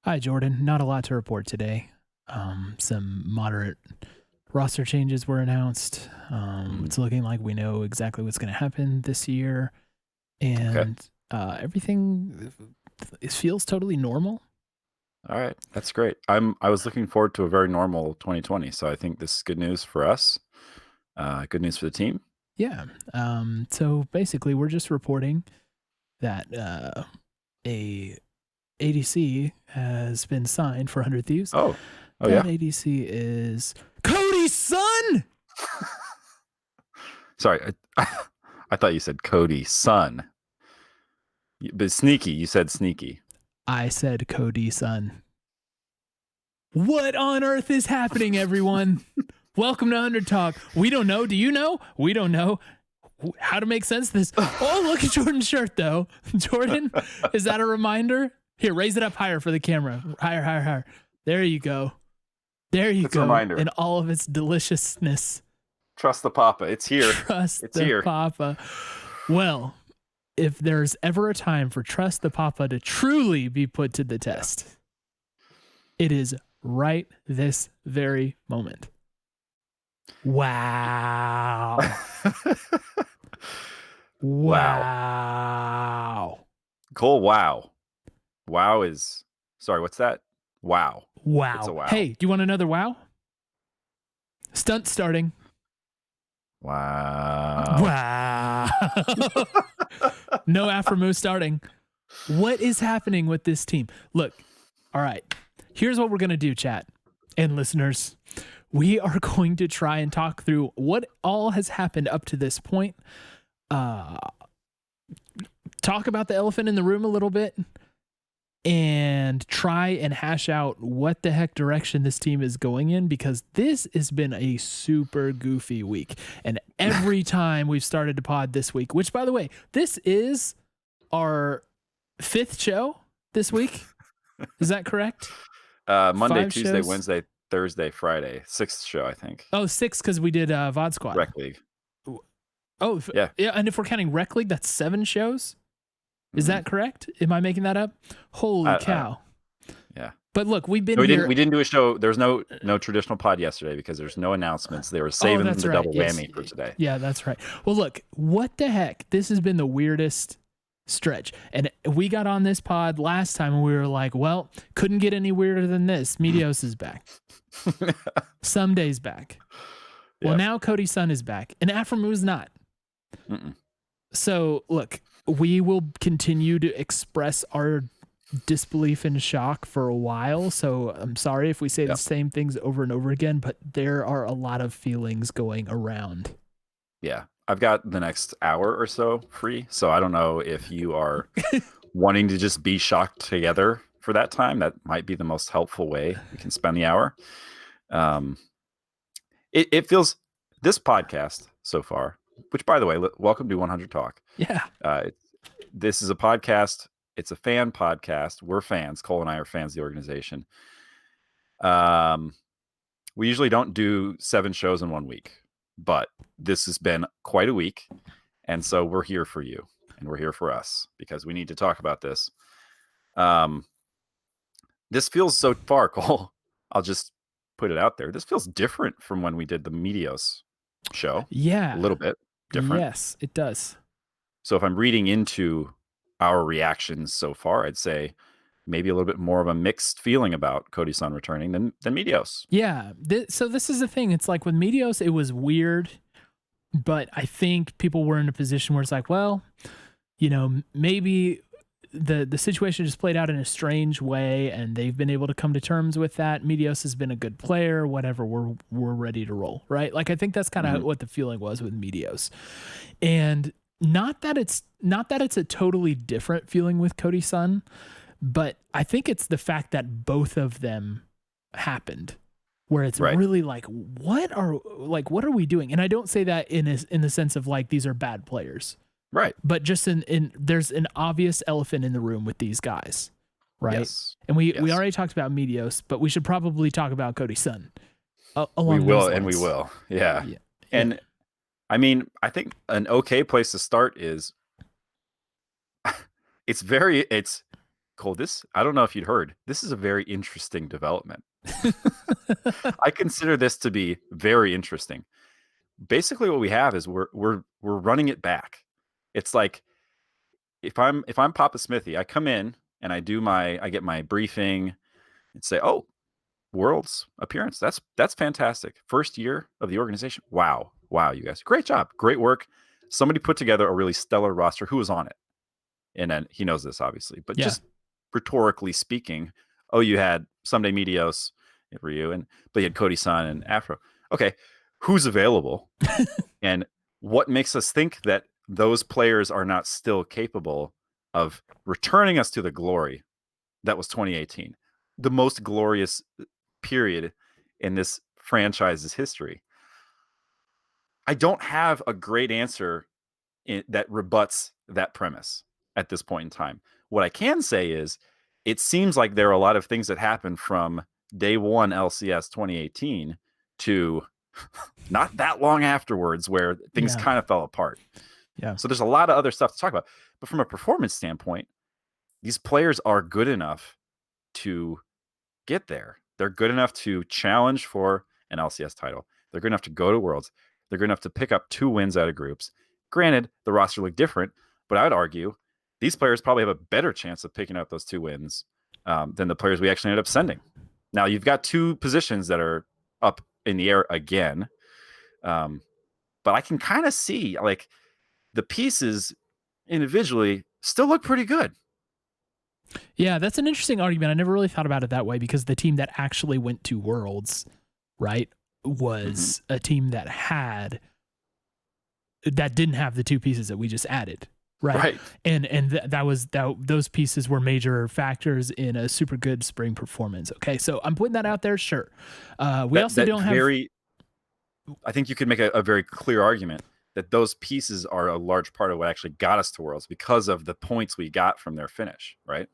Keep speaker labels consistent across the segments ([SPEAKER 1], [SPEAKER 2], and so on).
[SPEAKER 1] Hi, Jordan. Not a lot to report today. Some moderate roster changes were announced.
[SPEAKER 2] Mhm.
[SPEAKER 1] It's looking like we know exactly what's going to happen this year,
[SPEAKER 2] Okay.
[SPEAKER 1] and everything it feels totally normal.
[SPEAKER 2] All right. That's great. I was looking forward to a very normal 2020, so I think this is good news for us. Good news for the team.
[SPEAKER 1] Yeah. So basically, we're just reporting that a ADC has been signed for 100 Thieves.
[SPEAKER 2] Oh. Oh
[SPEAKER 1] That
[SPEAKER 2] yeah.
[SPEAKER 1] ADC is Cody Sun.
[SPEAKER 2] Sorry. I thought you said Cody Sun. But sneaky, you said sneaky.
[SPEAKER 1] I said Cody Sun. What on earth is happening, everyone? Welcome to Under Talk. We don't know. Do you know? We don't know how to make sense of this. Oh, look at Jordan's shirt, though. Jordan, is that a reminder? Here, raise it up higher for the camera. Higher, higher, higher. There you go. There you
[SPEAKER 2] It's a
[SPEAKER 1] go.
[SPEAKER 2] reminder.
[SPEAKER 1] In all of its deliciousness.
[SPEAKER 2] Trust the Papa. It's here.
[SPEAKER 1] Trust
[SPEAKER 2] It's
[SPEAKER 1] the
[SPEAKER 2] here.
[SPEAKER 1] Papa. Well, if there's ever a time for Trust the Papa to truly be put to the test, it is right this very moment. Wow.
[SPEAKER 2] Wow.
[SPEAKER 1] Wow.
[SPEAKER 2] Cole, wow. Wow is sorry, what's that? Wow. It's a
[SPEAKER 1] Wow.
[SPEAKER 2] wow.
[SPEAKER 1] Hey, do you want another wow? Stunt starting.
[SPEAKER 2] Wow.
[SPEAKER 1] Wow. No Aphromoo starting. What is happening with this team? Look, all right. Here's what we're going to do, chat and listeners. We are going to try and talk through what all has happened up to this point. Talk about the elephant in the room a little bit and try and hash out what the heck direction this team is going in, because this has been a super goofy week. And every time we've started to pod this week, which by the way, this is our 5th show this week. Is that correct?
[SPEAKER 2] Monday,
[SPEAKER 1] 5
[SPEAKER 2] Tuesday,
[SPEAKER 1] shows?
[SPEAKER 2] Wednesday, Thursday, Friday. 6th show, I think.
[SPEAKER 1] Oh, 6 because we did VOD Squad.
[SPEAKER 2] Rec League.
[SPEAKER 1] Oh,
[SPEAKER 2] Yeah.
[SPEAKER 1] yeah. And if we're counting Rec League, that's 7 shows. Is that correct? Am I making that up? Holy cow.
[SPEAKER 2] Yeah.
[SPEAKER 1] But look, we've been
[SPEAKER 2] We
[SPEAKER 1] here.
[SPEAKER 2] didn't do a show. There was no traditional pod yesterday because there's no announcements. They were saving
[SPEAKER 1] that's
[SPEAKER 2] the
[SPEAKER 1] right.
[SPEAKER 2] double
[SPEAKER 1] Yes.
[SPEAKER 2] whammy for today.
[SPEAKER 1] Yeah, that's right. Well, look, what the heck? This has been the weirdest stretch. And we got on this pod last time and we were like, well, couldn't get any weirder than this. Medios is back. Someday's back. Well,
[SPEAKER 2] Yep.
[SPEAKER 1] now Cody Sun is back and Aphromoo is not.
[SPEAKER 2] Mm-mm.
[SPEAKER 1] So look, we will continue to express our disbelief and shock for a while. So I'm sorry if we say the same things over and over again, but there are a lot of feelings going around.
[SPEAKER 2] Yeah. I've got the next hour or so free. So I don't know if you are wanting to just be shocked together for that time. That might be the most helpful way we can spend the hour. It feels, this podcast so far, which by the way, welcome to 100 Talk.
[SPEAKER 1] Yeah.
[SPEAKER 2] This is a podcast. It's a fan podcast. We're fans. Cole and I are fans of the organization. We usually don't do 7 shows in 1 week, but this has been quite a week. And so we're here for you and we're here for us because we need to talk about this. This feels so far, Cole. I'll just put it out there. This feels different from when we did the Medios show.
[SPEAKER 1] Yeah.
[SPEAKER 2] A little bit different.
[SPEAKER 1] Yes, it does.
[SPEAKER 2] So if I'm reading into our reactions so far, I'd say maybe a little bit more of a mixed feeling about Cody Sun returning than Medios.
[SPEAKER 1] Yeah. So this is the thing. It's like with Medios, it was weird, but I think people were in a position where it's like, well, maybe the situation just played out in a strange way and they've been able to come to terms with that. Medios has been a good player, whatever, we're ready to roll, right? Like I think that's kind of what the feeling was with Medios. And not that it's a totally different feeling with Cody Sun, but I think it's the fact that both of them happened where it's really like, what are we doing? And I don't say that in the sense of like, these are bad players.
[SPEAKER 2] Right.
[SPEAKER 1] But just in there's an obvious elephant in the room with these guys, right?
[SPEAKER 2] Yes.
[SPEAKER 1] And we already talked about Medios, but we should probably talk about Cody Sun.
[SPEAKER 2] We will. Yeah. And I mean, I think an okay place to start is it's Cole, I don't know if you'd heard, this is a very interesting development. I consider this to be very interesting. Basically what we have is we're running it back. It's like if I'm Papa Smithy, I come in and I get my briefing and say, "Oh, World's appearance. That's fantastic. First year of the organization. Wow, you guys, great job, great work. Somebody put together a really stellar roster. Who was on it?" And then he knows this obviously, but just rhetorically speaking, oh, you had Someday Medios, but you had Cody Sun and Aphromoo. Okay, who's available? And what makes us think that those players are not still capable of returning us to the glory that was 2018, the most glorious period in this franchise's history? I don't have a great answer that rebuts that premise at this point in time. What I can say is it seems like there are a lot of things that happened from day one LCS 2018 to not that long afterwards where things kind of fell apart.
[SPEAKER 1] Yeah.
[SPEAKER 2] So there's a lot of other stuff to talk about. But from a performance standpoint, these players are good enough to get there. They're good enough to challenge for an LCS title. They're good enough to go to Worlds. They're good enough to pick up 2 wins out of groups. Granted, the roster looked different, but I would argue these players probably have a better chance of picking up those 2 wins than the players we actually ended up sending. Now, you've got 2 positions that are up in the air again, but I can kind of see like the pieces individually still look pretty good.
[SPEAKER 1] Yeah, that's an interesting argument. I never really thought about it that way because the team that actually went to Worlds, right, was a team that didn't have the 2 pieces that we just added. Right. And those pieces were major factors in a super good spring performance. Okay. So I'm putting that out there. Sure. I
[SPEAKER 2] think you could make a very clear argument that those pieces are a large part of what actually got us to Worlds because of the points we got from their finish. Right.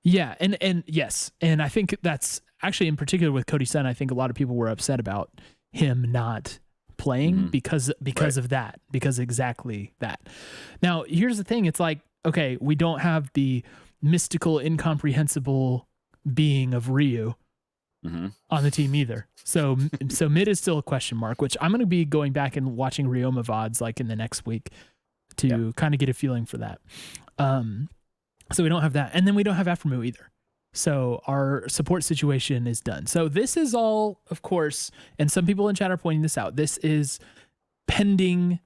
[SPEAKER 1] Yeah. And yes. And I think that's actually in particular with Cody Sun, I think a lot of people were upset about him not playing because of that, because exactly that. Now, here's the thing. It's like, okay, we don't have the mystical, incomprehensible being of Ryu on the team either. So mid is still a question mark, which I'm going to be going back and watching Ryoma VODs like in the next week to kind of get a feeling for that. So we don't have that. And then we don't have Aphromoo either. So our support situation is done. So this is all, of course, and some people in chat are pointing this out. This is pending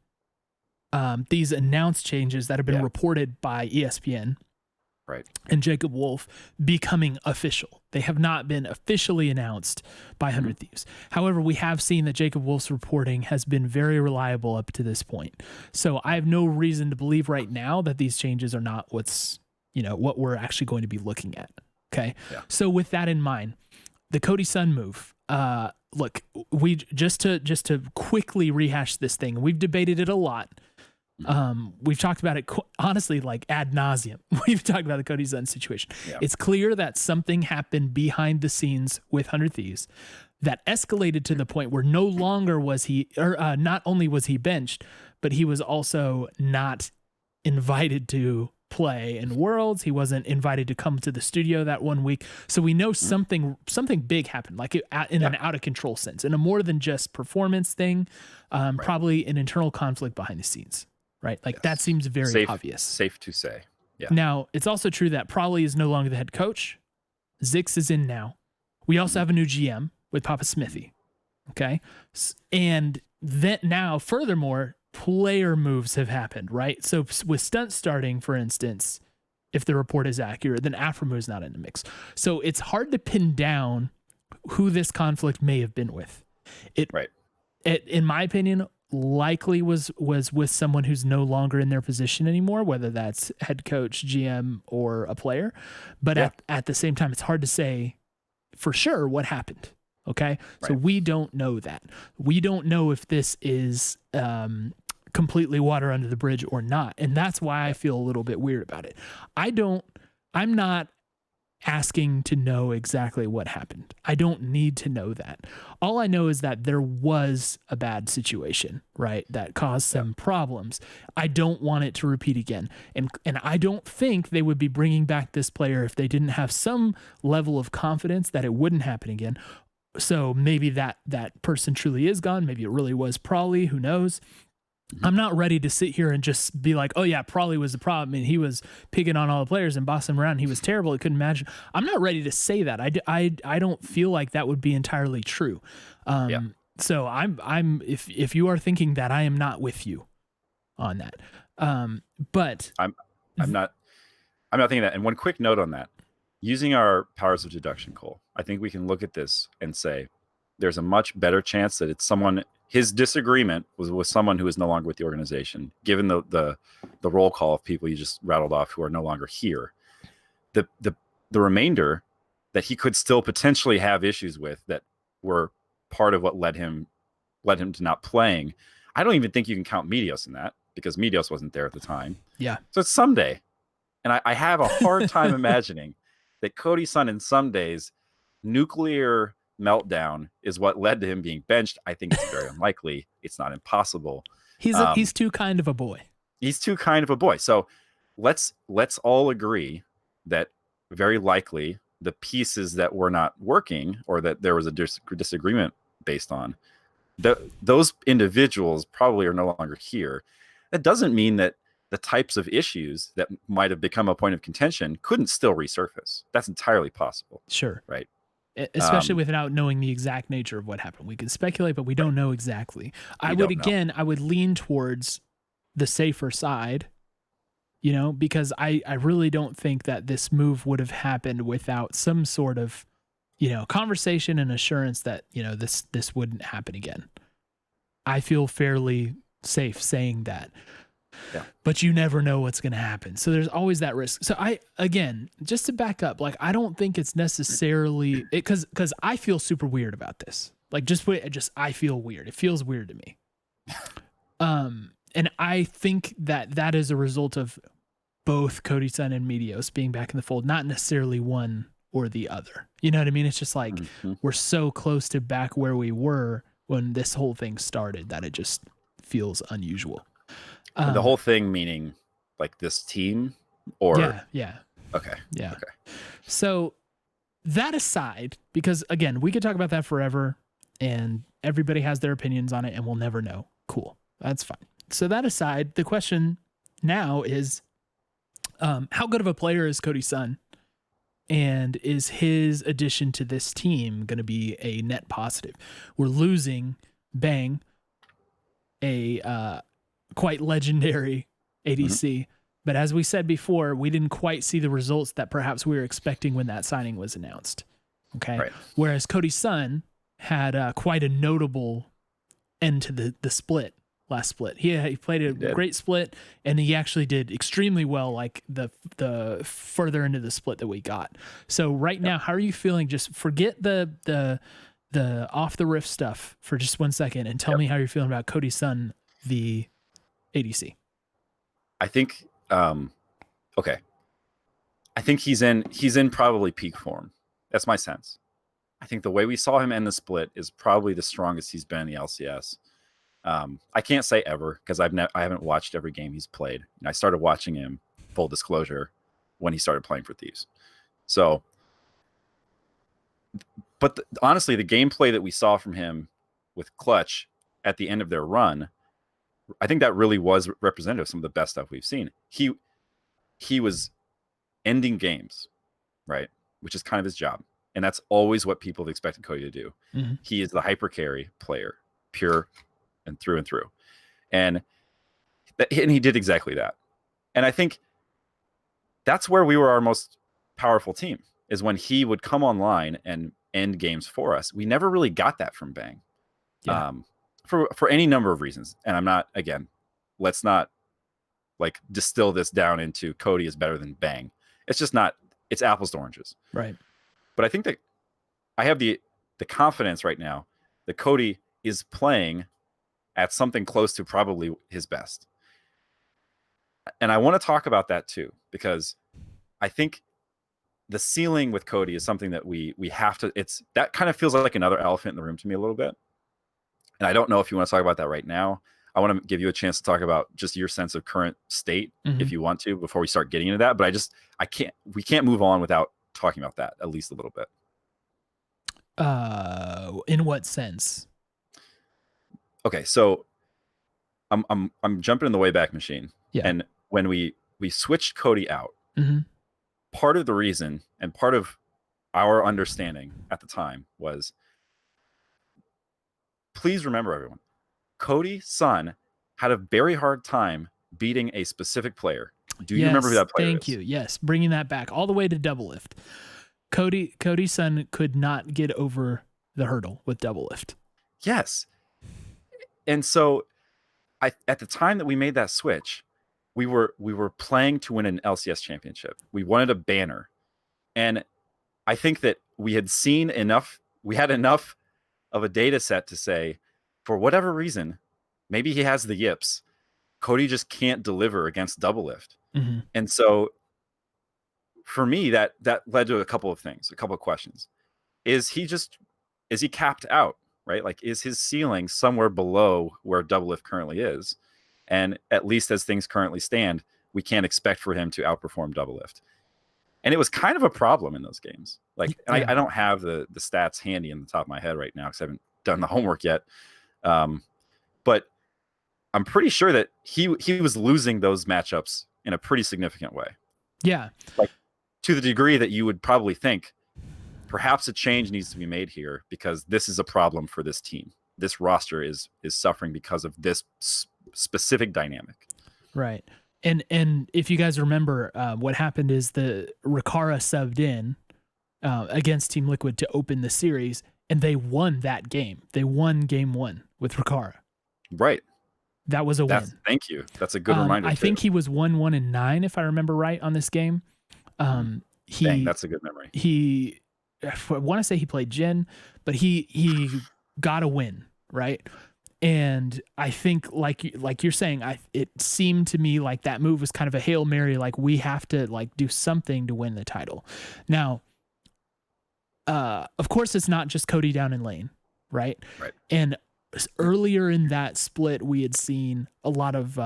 [SPEAKER 1] these announced changes that have been reported by ESPN and Jacob Wolf becoming official. They have not been officially announced by 100 Thieves. However, we have seen that Jacob Wolf's reporting has been very reliable up to this point. So I have no reason to believe right now that these changes are not what we're actually going to be looking at. Okay. Yeah. So with that in mind, the Cody Sun move, look, we just to quickly rehash this thing, we've debated it a lot. We've talked about it honestly, like ad nauseum. We've talked about the Cody Sun situation. Yeah. It's clear that something happened behind the scenes with 100 Thieves that escalated to the point where no longer was he, or not only was he benched, but he was also not invited to play in Worlds. He wasn't invited to come to the studio that 1 week. So we know something big happened, like in an out of control sense, in a more than just performance thing, probably an internal conflict behind the scenes, right? Like that seems very obvious.
[SPEAKER 2] Safe to say. Yeah.
[SPEAKER 1] Now it's also true that Prodigal is no longer the head coach. Zix is in now. We also have a new GM with Papa Smithy. Okay. And then now, furthermore, player moves have happened, right? So with Stunt starting, for instance, if the report is accurate, then Aphromoo is not in the mix. So it's hard to pin down who this conflict may have been with. It, in my opinion, likely was with someone who's no longer in their position anymore, whether that's head coach, GM, or a player. But at the same time, it's hard to say for sure what happened. Okay. So we don't know that. We don't know if this is completely water under the bridge or not. And that's why I feel a little bit weird about it. I'm not asking to know exactly what happened. I don't need to know that. All I know is that there was a bad situation, right? That caused some problems. I don't want it to repeat again. And I don't think they would be bringing back this player if they didn't have some level of confidence that it wouldn't happen again. So maybe that person truly is gone. Maybe it really was Prawley. Who knows? I'm not ready to sit here and just be like, oh yeah, Prawley was the problem and he was picking on all the players and bossing them around and he was terrible. He couldn't imagine. I'm not ready to say that. I don't feel like that would be entirely true. So I'm if you are thinking that, I am not with you on that. But
[SPEAKER 2] I'm not thinking that. And one quick note on that, using our powers of deduction, Cole, I think we can look at this and say there's a much better chance that it's someone. His disagreement was with someone who is no longer with the organization, given the roll call of people you just rattled off who are no longer here. The remainder that he could still potentially have issues with that were part of what led him to not playing. I don't even think you can count Medios in that because Medios wasn't there at the time.
[SPEAKER 1] Yeah.
[SPEAKER 2] So it's someday. And I have a hard time imagining that Cody Sun in some days nuclear meltdown is what led to him being benched. I think it's very unlikely. It's not impossible.
[SPEAKER 1] He's too kind of a boy.
[SPEAKER 2] He's too kind of a boy. So let's all agree that very likely the pieces that were not working or that there was a disagreement based on, those individuals probably are no longer here. That doesn't mean that the types of issues that might have become a point of contention couldn't still resurface. That's entirely possible.
[SPEAKER 1] Sure.
[SPEAKER 2] Right.
[SPEAKER 1] Especially without knowing the exact nature of what happened. We can speculate, but we don't know exactly. I would lean towards the safer side, because I really don't think that this move would have happened without some sort of, conversation and assurance that, this wouldn't happen again. I feel fairly safe saying that.
[SPEAKER 2] Yeah.
[SPEAKER 1] But you never know what's going to happen. So there's always that risk. So again, just to back up, like, I don't think it's necessarily because I feel super weird about this. Like, I feel weird. It feels weird to me. And I think that is a result of both Cody Sun and Medios being back in the fold, not necessarily one or the other. You know what I mean? It's just like we're so close to back where we were when this whole thing started that it just feels unusual.
[SPEAKER 2] The whole thing meaning like this team or
[SPEAKER 1] yeah.
[SPEAKER 2] Okay.
[SPEAKER 1] Yeah.
[SPEAKER 2] Okay.
[SPEAKER 1] So that aside, because again, we could talk about that forever and everybody has their opinions on it and we'll never know. Cool. That's fine. So that aside, the question now is, how good of a player is Cody Sun? And is his addition to this team going to be a net positive? We're losing Bang, a quite legendary ADC. But as we said before, we didn't quite see the results that perhaps we were expecting when that signing was announced. Okay.
[SPEAKER 2] Right.
[SPEAKER 1] Whereas Cody Sun had quite a notable end to the split, last split. He played a great split, and he actually did extremely well, like the further into the split that we got. So right now, how are you feeling? Just forget the off the riff stuff for just 1 second and tell me how you're feeling about Cody Sun, the ADC.
[SPEAKER 2] I think okay. I think he's in probably peak form. That's my sense. I think the way we saw him end the split is probably the strongest he's been in the LCS. I can't say ever because I haven't watched every game he's played. And I started watching him, full disclosure, when he started playing for Thieves. So, but honestly, the gameplay that we saw from him with Clutch at the end of their run, I think that really was representative of some of the best stuff we've seen. He was ending games, right? Which is kind of his job. And that's always what people have expected Cody to do. Mm-hmm. He is the hyper carry player, pure and through. And he did exactly that. And I think that's where we were our most powerful team, is when he would come online and end games for us. We never really got that from Bang. Yeah. For any number of reasons. And I'm not, again, let's not like distill this down into Cody is better than Bang. It's just not, it's apples to oranges.
[SPEAKER 1] Right.
[SPEAKER 2] But I think that I have the confidence right now that Cody is playing at something close to probably his best. And I want to talk about that too, because I think the ceiling with Cody is something that we have to. That kind of feels like another elephant in the room to me a little bit. And I don't know if you want to talk about that right now. I want to give you a chance to talk about just your sense of current state, if you want to, before we start getting into that. But we can't move on without talking about that at least a little bit.
[SPEAKER 1] In what sense?
[SPEAKER 2] Okay, so I'm jumping in the Wayback Machine.
[SPEAKER 1] Yeah.
[SPEAKER 2] And when we switched Cody out, part of the reason and part of our understanding at the time was, please remember, everyone, Cody Sun had a very hard time beating a specific player. Do you remember who that player is?
[SPEAKER 1] Thank you. Yes, bringing that back all the way to double lift. Cody Sun could not get over the hurdle with double lift.
[SPEAKER 2] Yes. And so at the time that we made that switch, we were playing to win an LCS championship. We wanted a banner. And I think that we had seen enough, we had enough of a data set to say, for whatever reason, maybe he has the yips. Cody just can't deliver against double lift. And so for me, that led to a couple of things, a couple of questions. Is he capped out, right? Like, is his ceiling somewhere below where double lift currently is? And at least as things currently stand, we can't expect for him to outperform double lift. And it was kind of a problem in those games. Like, and I don't have the stats handy in the top of my head right now because I haven't done the homework yet. But I'm pretty sure that he was losing those matchups in a pretty significant way.
[SPEAKER 1] Yeah.
[SPEAKER 2] Like, to the degree that you would probably think perhaps a change needs to be made here because this is a problem for this team. This roster is suffering because of this specific dynamic.
[SPEAKER 1] Right. And if you guys remember, what happened is the Rikara subbed in against Team Liquid to open the series, and they won that game. They won game 1 with Rikara.
[SPEAKER 2] Right.
[SPEAKER 1] That was a win.
[SPEAKER 2] Thank you. That's a good reminder.
[SPEAKER 1] I think he was 1-1-9, if I remember right, on this game.
[SPEAKER 2] Dang, that's a good memory.
[SPEAKER 1] I want to say he played Jin, but he got a win, right? And I think, like you're saying, it seemed to me like that move was kind of a Hail Mary, like we have to like do something to win the title. Now, of course, it's not just Cody down in lane, right?
[SPEAKER 2] Right.
[SPEAKER 1] And earlier in that split, we had seen a lot of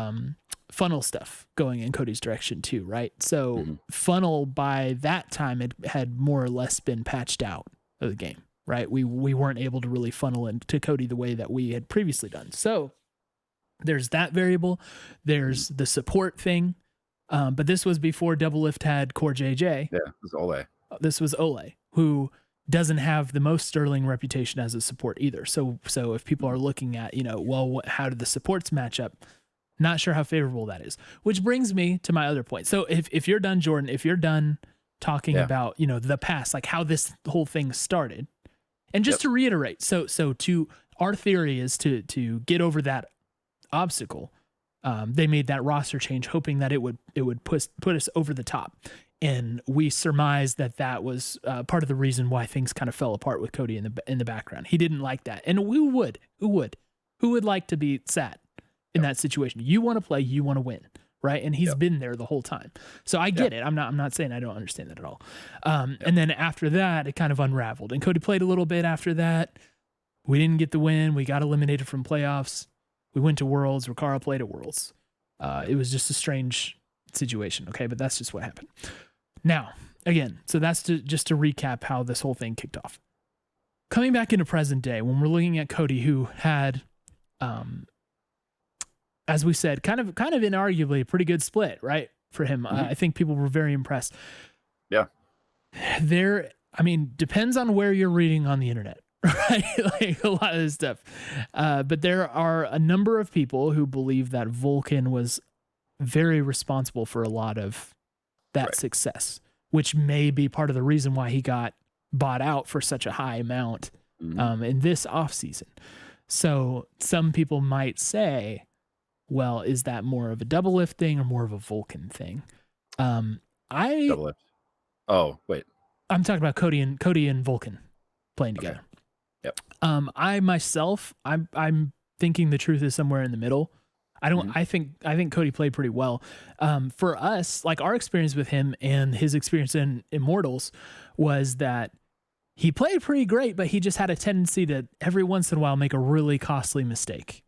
[SPEAKER 1] funnel stuff going in Cody's direction too, right? So funnel by that time had more or less been patched out of the game, right? We weren't able to really funnel into Cody the way that we had previously done. So there's that variable. There's the support thing. But this was before Double Lift had Core JJ.
[SPEAKER 2] Yeah, it was Ole.
[SPEAKER 1] This was Ole, who doesn't have the most sterling reputation as a support either. So if people are looking at, how did the supports match up? Not sure how favorable that is. Which brings me to my other point. So if you're done, Jordan, if you're done talking about, the past, like how this whole thing started, and just to reiterate, so to our theory is to get over that obstacle. They made that roster change, hoping that it would put us over the top. And we surmised that was part of the reason why things kind of fell apart with Cody in the background. He didn't like that. And who would like to be sat in that situation? You want to play, you want to win, right? And he's been there the whole time. So I get it. I'm not saying I don't understand that at all. And then after that, it kind of unraveled. And Cody played a little bit after that. We didn't get the win. We got eliminated from playoffs. We went to Worlds. Rikara played at Worlds. It was just a strange situation, okay? But that's just what happened. Now, again, so that's just to recap how this whole thing kicked off. Coming back into present day, when we're looking at Cody, who had, as we said, kind of inarguably a pretty good split, right, for him. I think people were very impressed.
[SPEAKER 2] Yeah.
[SPEAKER 1] Depends on where you're reading on the internet, right? Like a lot of this stuff. But there are a number of people who believe that Vulcan was very responsible for a lot of that success, which may be part of the reason why he got bought out for such a high amount in this offseason. So some people might say, well, is that more of a double lift thing or more of a Vulcan thing? Double
[SPEAKER 2] lift. Oh, wait.
[SPEAKER 1] I'm talking about Cody and Vulcan playing together.
[SPEAKER 2] Yep.
[SPEAKER 1] I myself, I'm thinking the truth is somewhere in the middle.
[SPEAKER 2] Mhm.
[SPEAKER 1] I think Cody played pretty well. For us, like our experience with him and his experience in Immortals was that he played pretty great, but he just had a tendency to every once in a while make a really costly mistake.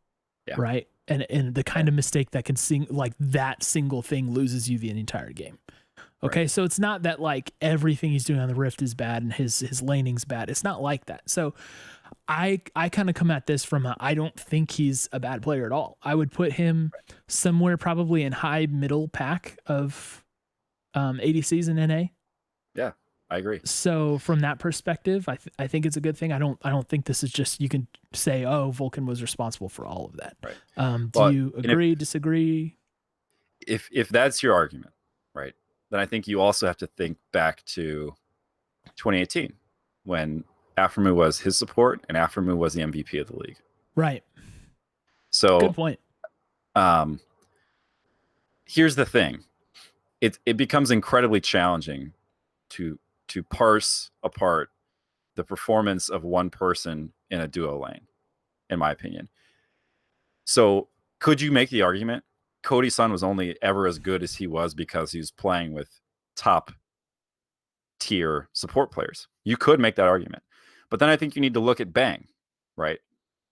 [SPEAKER 2] Yeah.
[SPEAKER 1] Right. And the kind of mistake that can like that single thing loses you the entire game. Okay.
[SPEAKER 2] Right.
[SPEAKER 1] So it's not that like everything he's doing on the Rift is bad and his laning's bad. It's not like that. So I kind of come at this from I don't think he's a bad player at all. I would put him somewhere probably in high middle pack of ADCs in NA.
[SPEAKER 2] Yeah, I agree.
[SPEAKER 1] So from that perspective, I think it's a good thing. I don't think this is just you can say, oh, Vulcan was responsible for all of that.
[SPEAKER 2] Right.
[SPEAKER 1] Do
[SPEAKER 2] Well,
[SPEAKER 1] you
[SPEAKER 2] and
[SPEAKER 1] agree, disagree?
[SPEAKER 2] if that's your argument, right, then I think you also have to think back to 2018 when Aphromoo was his support and Aphromoo was the MVP of the league.
[SPEAKER 1] Right.
[SPEAKER 2] So
[SPEAKER 1] Good point.
[SPEAKER 2] Here's the thing. It becomes incredibly challenging to parse apart the performance of one person in a duo lane, in my opinion. So could you make the argument Cody Sun was only ever as good as he was because he was playing with top tier support players? You could make that argument. But then I think you need to look at Bang, right?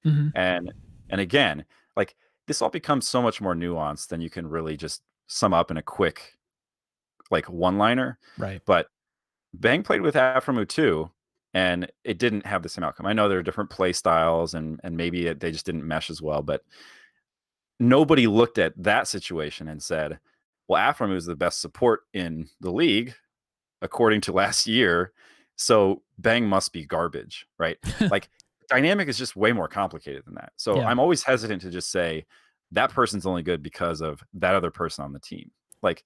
[SPEAKER 1] Mm-hmm.
[SPEAKER 2] And again, like this all becomes so much more nuanced than you can really just sum up in a quick like one-liner.
[SPEAKER 1] Right.
[SPEAKER 2] But Bang played with Aphromoo too, and it didn't have the same outcome. I know there are different play styles and maybe they just didn't mesh as well, but nobody looked at that situation and said, well, Aphromoo is the best support in the league according to last year, so Bang must be garbage, right? Like dynamic is just way more complicated than that. So
[SPEAKER 1] Yeah.
[SPEAKER 2] I'm always hesitant to just say that person's only good because of that other person on the team. Like,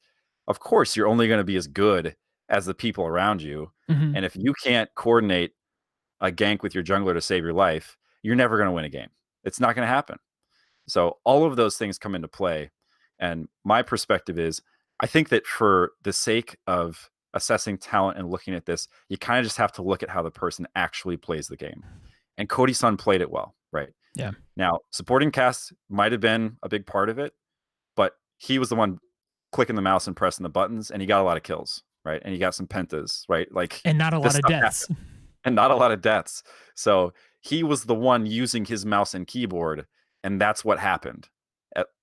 [SPEAKER 2] of course, you're only going to be as good as the people around you.
[SPEAKER 1] Mm-hmm.
[SPEAKER 2] And if you can't coordinate a gank with your jungler to save your life, you're never going to win a game. It's not going to happen. So all of those things come into play. And my perspective is, I think that for the sake of assessing talent and looking at this, you kind of just have to look at how the person actually plays the game. And Cody Sun played it well, right?
[SPEAKER 1] Yeah.
[SPEAKER 2] Now, supporting cast might have been a big part of it, but he was the one clicking the mouse and pressing the buttons, and he got a lot of kills, right? And he got some pentas, right? Like,
[SPEAKER 1] and not a lot of deaths.
[SPEAKER 2] And not a lot of deaths. So he was the one using his mouse and keyboard, and that's what happened.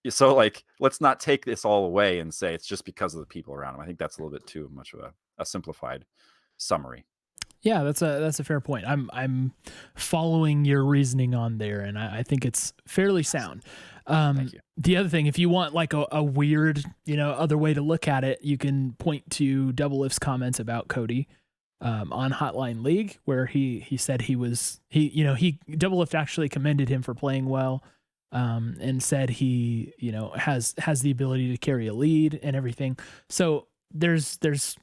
[SPEAKER 2] So, like, let's not take this all away and say it's just because of the people around him. I think that's a little bit too much of a simplified summary.
[SPEAKER 1] Yeah, that's a fair point. I'm following your reasoning on there, and I think it's fairly sound.
[SPEAKER 2] Thank you.
[SPEAKER 1] The other thing, if you want like a weird, other way to look at it, you can point to Double Lift's comments about Cody on Hotline League, where he said he Double Lift actually commended him for playing well, and said he has the ability to carry a lead and everything. So there's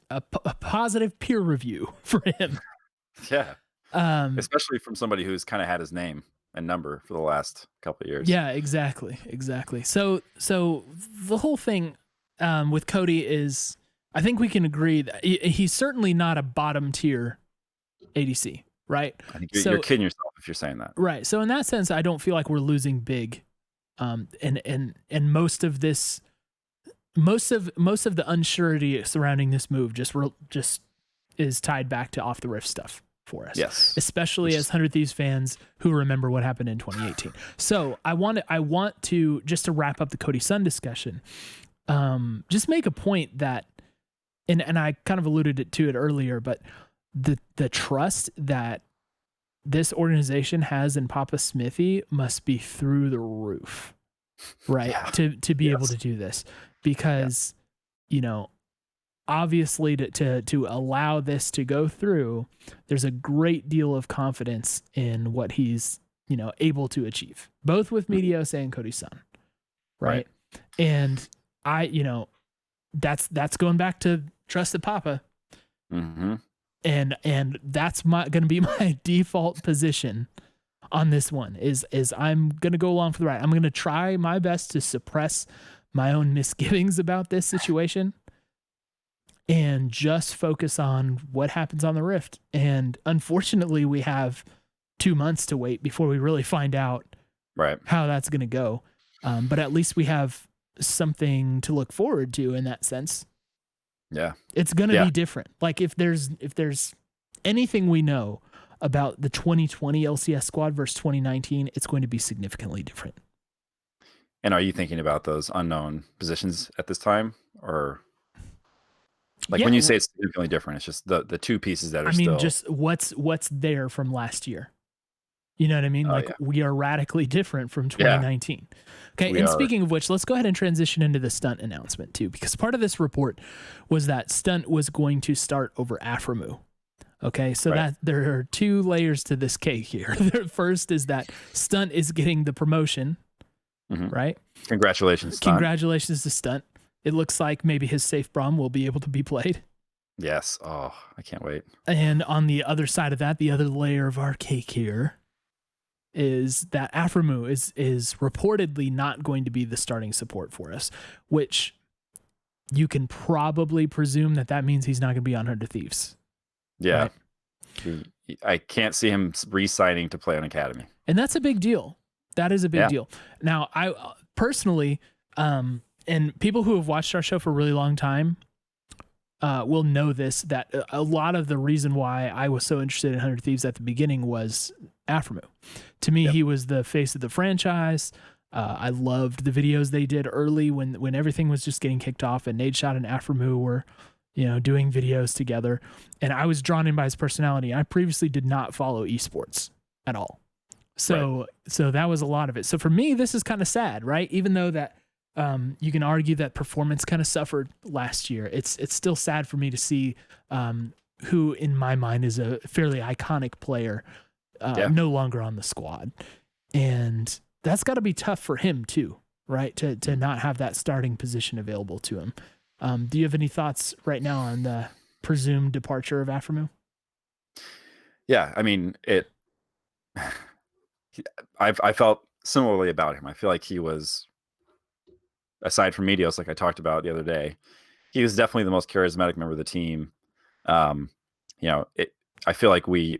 [SPEAKER 1] a positive peer review for him.
[SPEAKER 2] Yeah. Especially from somebody who's kind of had his name and number for the last couple of years.
[SPEAKER 1] Yeah, exactly. So the whole thing with Cody is, I think we can agree that he's certainly not a bottom tier ADC, right?
[SPEAKER 2] I think you're kidding yourself if you're saying that.
[SPEAKER 1] Right. So in that sense, I don't feel like we're losing big. And most of the unsurety surrounding this move just is tied back to off the rift stuff for us.
[SPEAKER 2] Yes.
[SPEAKER 1] Especially as 100 Thieves fans who remember what happened in 2018. So I want to just to wrap up the Cody Sun discussion, just make a point that, and I kind of alluded to it earlier, but the trust that this organization has in Papa Smithy must be through the roof, right?
[SPEAKER 2] Yeah.
[SPEAKER 1] To be able to do this, because obviously to allow this to go through, there's a great deal of confidence in what he's able to achieve, both with Medios and Cody Sun, right? And that's going back to TrustThePapa.
[SPEAKER 2] Mm-hmm.
[SPEAKER 1] And that's going to be my default position on this one is I'm going to go along for the ride. I'm going to try my best to suppress my own misgivings about this situation and just focus on what happens on the Rift. And unfortunately, we have 2 months to wait before we really find out how that's going to go. But at least we have something to look forward to in that sense.
[SPEAKER 2] Yeah.
[SPEAKER 1] It's going to be different. Like if there's anything we know about the 2020 LCS squad versus 2019, it's going to be significantly different.
[SPEAKER 2] And are you thinking about those unknown positions at this time, or like when you say it's significantly different, it's just the two pieces that are still.
[SPEAKER 1] Just what's there from last year. You know what I mean? We are radically different from 2019. Yeah, okay. And speaking of which, let's go ahead and transition into the Stunt announcement too, because part of this report was that Stunt was going to start over Aphromoo. Okay. So that there are two layers to this cake here. The first is that Stunt is getting the promotion, right?
[SPEAKER 2] Congratulations, Stunt.
[SPEAKER 1] Congratulations to Stunt. It looks like maybe his safe Brom will be able to be played.
[SPEAKER 2] Yes. Oh, I can't wait.
[SPEAKER 1] And on the other side of that, the other layer of our cake here is that Aphromoo is reportedly not going to be the starting support for us, which you can probably presume that means he's not going to be on Hunter Thieves.
[SPEAKER 2] Yeah. Right? I can't see him re-signing to play on Academy.
[SPEAKER 1] And that's a big deal. That is a big deal. Now, I personally, and people who have watched our show for a really long time will know this, that a lot of the reason why I was so interested in Hunter Thieves at the beginning was Aphromoo. To me, he was the face of the franchise. I loved the videos they did early when everything was just getting kicked off, and Nadeshot and Aphromoo were, doing videos together. And I was drawn in by his personality. I previously did not follow esports at all. So that was a lot of it. So for me, this is kind of sad, right? Even though that you can argue that performance kind of suffered last year, it's still sad for me to see who in my mind is a fairly iconic player no longer on the squad. And that's got to be tough for him too, right? To not have that starting position available to him. Do you have any thoughts right now on the presumed departure of Aphromoo?
[SPEAKER 2] Yeah, I mean, I felt similarly about him. I feel like he was, aside from Medios, like I talked about the other day, he was definitely the most charismatic member of the team. I feel like we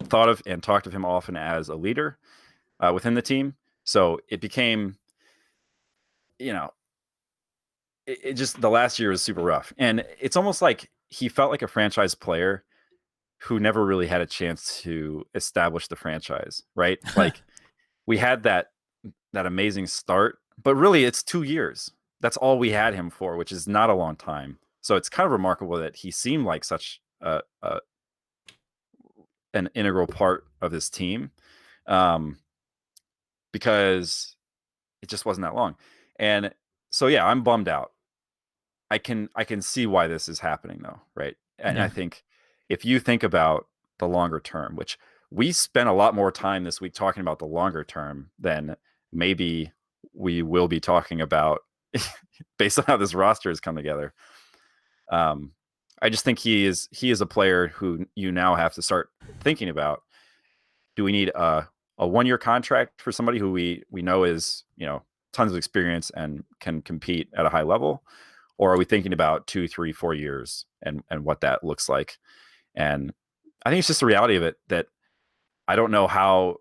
[SPEAKER 2] thought of and talked of him often as a leader within the team. So it became, it just, the last year was super rough. And it's almost like he felt like a franchise player who never really had a chance to establish the franchise, right? Like we had that amazing start, but really it's 2 years. That's all we had him for, which is not a long time. So it's kind of remarkable that he seemed like such an integral part of this team, because it just wasn't that long. And so, yeah, I'm bummed out. I can see why this is happening though. Right. And I think if you think about the longer term, which we spent a lot more time this week talking about the longer term than maybe we will be talking about based on how this roster has come together. I just think he is a player who you now have to start thinking about. Do we need a 1-year contract for somebody who we know is, tons of experience and can compete at a high level? Or are we thinking about 2, 3, 4 years and what that looks like? And I think it's just the reality of it that I don't know how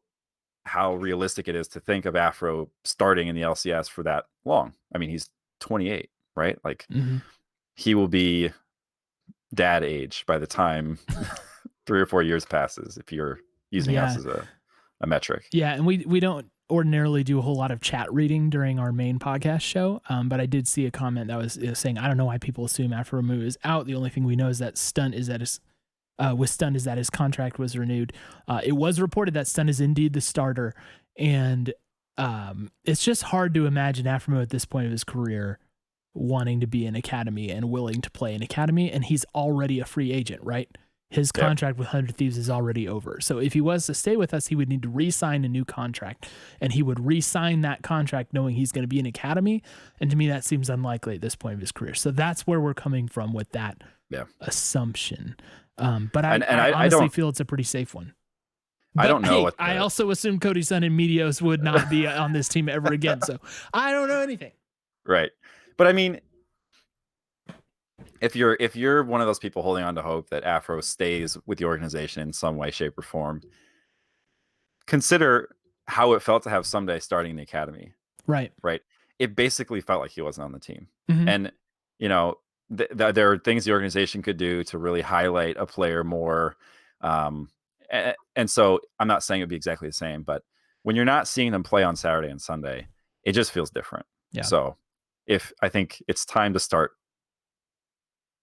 [SPEAKER 2] realistic it is to think of Aphro starting in the LCS for that long. I mean, he's 28, right? Like he will be dad age by the time 3 or 4 years passes, if you're using us as a metric.
[SPEAKER 1] Yeah, and we don't ordinarily do a whole lot of chat reading during our main podcast show, but I did see a comment that was saying, I don't know why people assume Aphromoo is out. The only thing we know is that Stunt is that his contract was renewed. It was reported that Stunt is indeed the starter, and it's just hard to imagine Aphromoo at this point of his career wanting to be in Academy and willing to play in Academy, and he's already a free agent, right? His contract with Hunter Thieves is already over. So if he was to stay with us, he would need to re-sign a new contract, and he would re-sign that contract knowing he's going to be in Academy. And to me, that seems unlikely at this point of his career. So that's where we're coming from with that assumption. But I honestly feel it's a pretty safe one. But,
[SPEAKER 2] I don't know.
[SPEAKER 1] I also assume Cody Sun and Medios would not be on this team ever again. So I don't know anything.
[SPEAKER 2] Right. But I mean, if you're one of those people holding on to hope that Aphro stays with the organization in some way, shape, or form, consider how it felt to have Someday starting in the Academy.
[SPEAKER 1] Right.
[SPEAKER 2] right? It basically felt like he wasn't on the team.
[SPEAKER 1] Hmm.
[SPEAKER 2] And, you know, there are things the organization could do to really highlight a player more. Um, and so I'm not saying it'd be exactly the same, but when you're not seeing them play on Saturday and Sunday, it just feels different.
[SPEAKER 1] Yeah.
[SPEAKER 2] So if I think it's time to start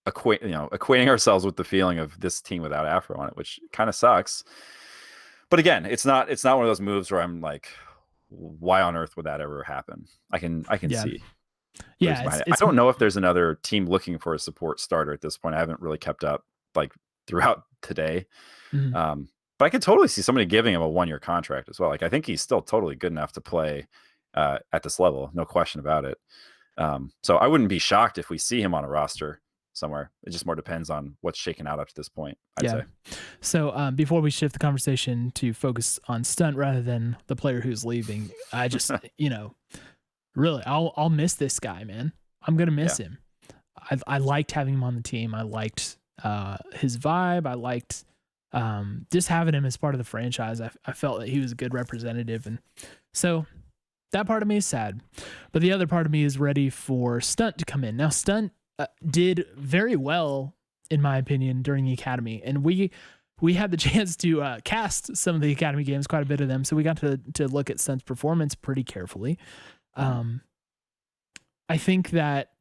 [SPEAKER 2] acquainting ourselves with the feeling of this team without Afro on it, which kind of sucks. But again, it's not one of those moves where I'm like, why on earth would that ever happen? I can
[SPEAKER 1] Yeah.
[SPEAKER 2] see the
[SPEAKER 1] Yeah.
[SPEAKER 2] reason behind it. I
[SPEAKER 1] It's,
[SPEAKER 2] don't know if there's another team looking for a support starter at this point. I haven't really kept up like throughout today.
[SPEAKER 1] mhm.
[SPEAKER 2] But I could totally see somebody giving him a 1-year contract as well. Like I think he's still totally good enough to play at this level, no question about it. So I wouldn't be shocked if we see him on a roster somewhere. It just more depends on what's shaken out up to this point, I'd
[SPEAKER 1] Yeah.
[SPEAKER 2] say.
[SPEAKER 1] So before we shift the conversation to focus on Stunt rather than the player who's leaving, I just, really, I'll miss this guy, man. I'm gonna
[SPEAKER 2] Yeah.
[SPEAKER 1] miss him. I liked having him on the team. I liked his vibe. I liked just having him as part of the franchise. I felt that he was a good representative, and so that part of me is sad. But the other part of me is ready for Stunt to come in. Now, Stunt did very well, in my opinion, during the academy, and we had the chance to cast some of the academy games, quite a bit of them. So we got to look at Stunt's performance pretty carefully.
[SPEAKER 2] Mhm.
[SPEAKER 1] Um, I think that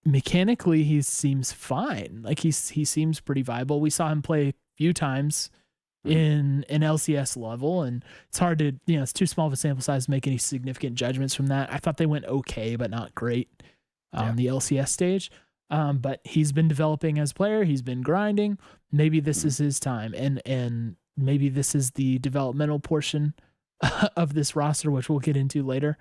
[SPEAKER 1] mechanically he seems fine. Like he seems pretty viable. We saw him play a few times
[SPEAKER 2] Mhm.
[SPEAKER 1] in an LCS level, and it's hard to, it's too small of a sample size to make any significant judgments from that. I thought they went okay, but not great
[SPEAKER 2] Yeah.
[SPEAKER 1] on the LCS stage. But he's been developing as a player. He's been grinding. Maybe this
[SPEAKER 2] Mhm.
[SPEAKER 1] is his time, and maybe this is the developmental portion of this roster, which we'll get into later.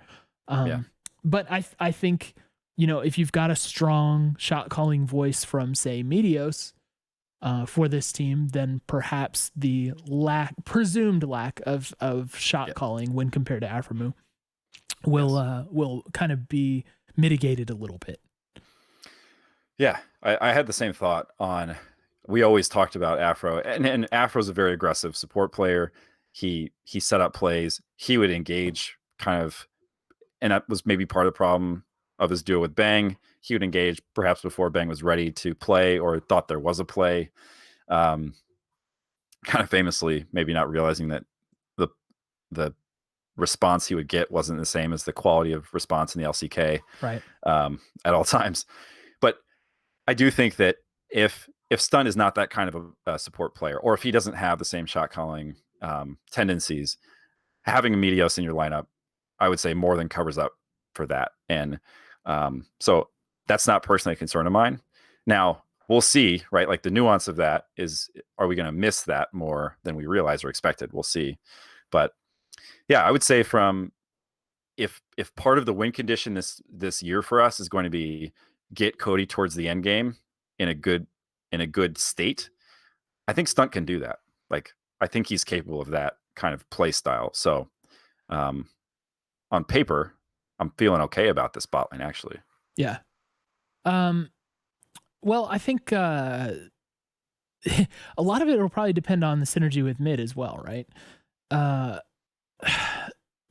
[SPEAKER 2] Yeah.
[SPEAKER 1] Um, but I think, if you've got a strong shot calling voice from, say, Medios for this team, then perhaps the presumed lack of shot
[SPEAKER 2] Yeah.
[SPEAKER 1] calling when compared to Aphromoo
[SPEAKER 2] Yes.
[SPEAKER 1] will kind of be mitigated a little bit.
[SPEAKER 2] Yeah. I had the same thought on. We always talked about Afro, and Afro's a very aggressive support player. He set up plays. He would engage kind of, and that was maybe part of the problem of his duo with Bang. He would engage perhaps before Bang was ready to play or thought there was a play. Um, Kind of famously, maybe not realizing that the the response he would get wasn't the same as the quality of response in the LCK
[SPEAKER 1] Right.
[SPEAKER 2] at all times. But I do think that if Stun is not that kind of a support player, or if he doesn't have the same shot calling tendencies, having a Medios in your lineup, I would say more than covers up for that. And so that's not personally a concern of mine. Now we'll see, right? Like the nuance of that is, are we going to miss that more than we realize or expected? We'll see. But yeah, I would say from if part of the win condition this year for us is going to be get Cody towards the end game in a good state, I think Stunt can do that. Like I think he's capable of that kind of play style. So um, on paper, I'm feeling okay about this bot lane actually.
[SPEAKER 1] Yeah. Um, well, I think a lot of it will probably depend on the synergy with mid as well, right? Uh,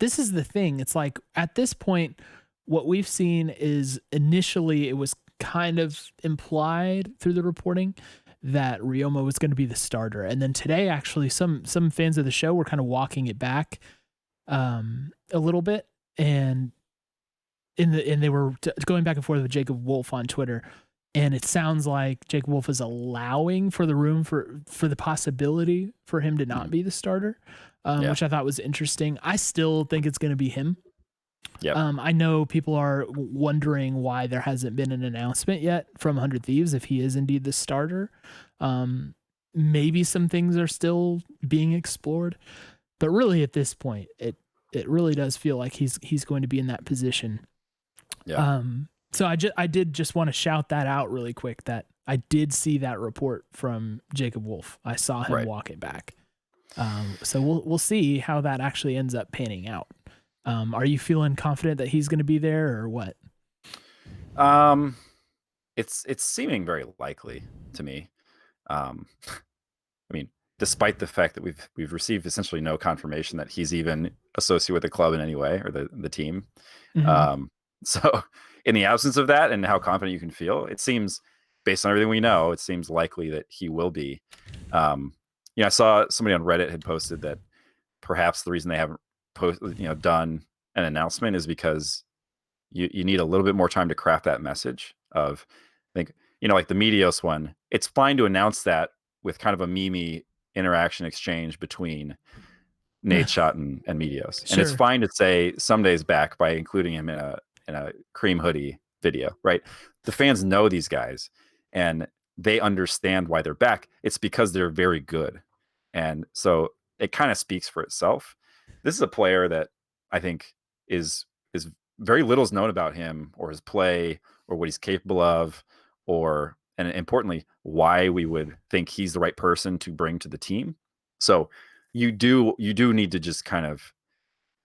[SPEAKER 1] this is the thing. It's like at this point, what we've seen is initially it was kind of implied through the reporting that Ryoma was going to be the starter, and then today, actually, some fans of the show were kind of walking it back a little bit, and they were going back and forth with Jacob Wolf on Twitter, and it sounds like Jacob Wolf is allowing for the room for the possibility for him to not
[SPEAKER 2] Mhm.
[SPEAKER 1] be the starter,
[SPEAKER 2] Yeah.
[SPEAKER 1] which I thought was interesting. I still think it's going to be him.
[SPEAKER 2] Yep.
[SPEAKER 1] I know people are wondering why there hasn't been an announcement yet from 100 Thieves if he is indeed the starter. Um, Maybe some things are still being explored, but really at this point, it really does feel like he's going to be in that position.
[SPEAKER 2] Yeah.
[SPEAKER 1] So I did just want to shout that out really quick that I did see that report from Jacob Wolf. I saw him
[SPEAKER 2] Right.
[SPEAKER 1] walk it back. So we'll see how that actually ends up panning out. Are you feeling confident that he's going to be there or what?
[SPEAKER 2] Um, it's seeming very likely to me. I mean, despite the fact that we've received essentially no confirmation that he's even associated with the club in any way or the team.
[SPEAKER 1] Mm-hmm.
[SPEAKER 2] So in the absence of that and how confident you can feel, it seems, based on everything we know, it seems likely that he will be. I saw somebody on Reddit had posted that perhaps the reason they haven't done an announcement is because you need a little bit more time to craft that message of, I think, like the Medios one, it's fine to announce that with kind of a meme interaction exchange between Nate Shot and Medios. And it's
[SPEAKER 1] Sure.
[SPEAKER 2] fine to say Someday's back by including him in a cream hoodie video, right? The fans know these guys and they understand why they're back. It's because they're very good. And so it kind of speaks for itself. This is a player that I think is very little is known about him or his play or what he's capable of, and importantly, why we would think he's the right person to bring to the team. So you do need to just kind of,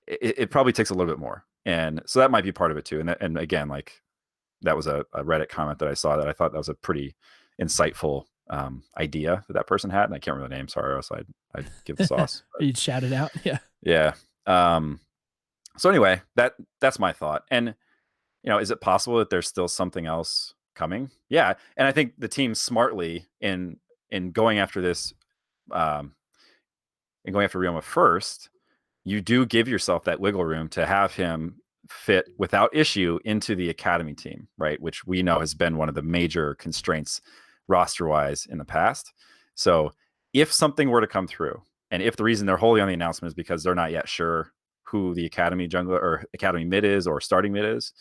[SPEAKER 2] it probably takes a little bit more. And so that might be part of it too. And again, like that was a Reddit comment that I saw that I thought that was a pretty insightful idea that person had. And I can't remember the name. Sorry, or else I'd give the sauce.
[SPEAKER 1] You'd shout it out. Yeah.
[SPEAKER 2] Yeah. So anyway, that's my thought. And, is it possible that there's still something else coming? Yeah. And I think the team smartly in going after this, and going after Ryoma first, you do give yourself that wiggle room to have him fit without issue into the academy team, right? Which we know has been one of the major constraints roster-wise in the past. So if something were to come through, and if the reason they're holding on the announcement is because they're not yet sure who the academy jungler or academy mid is or starting mid is,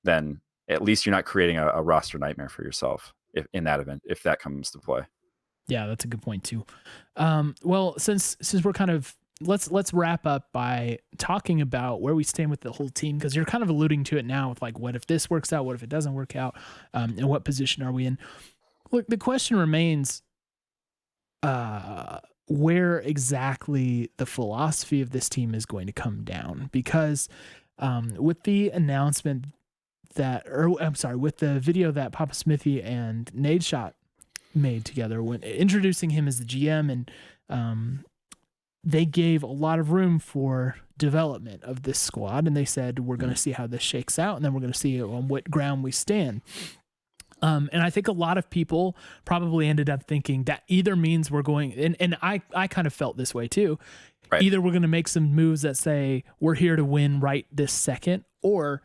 [SPEAKER 2] then at least you're not creating a roster nightmare for yourself in that event, if that comes to play.
[SPEAKER 1] Yeah, that's a good point too. Well, since we're kind of, let's wrap up by talking about where we stand with the whole team, because you're kind of alluding to it now with like, what if this works out? What if it doesn't work out? And what position are we in? Look, the question remains, where exactly the philosophy of this team is going to come down, because with the announcement with the video that Papa Smithy and Nade Shot made together when introducing him as the GM, and they gave a lot of room for development of this squad, and they said, we're going to see how this shakes out, and then we're going to see on what ground we stand. And I think a lot of people probably ended up thinking that either means we're going, and I kind of felt this way too. Right. Either we're going to make some moves that say we're here to win right this second, or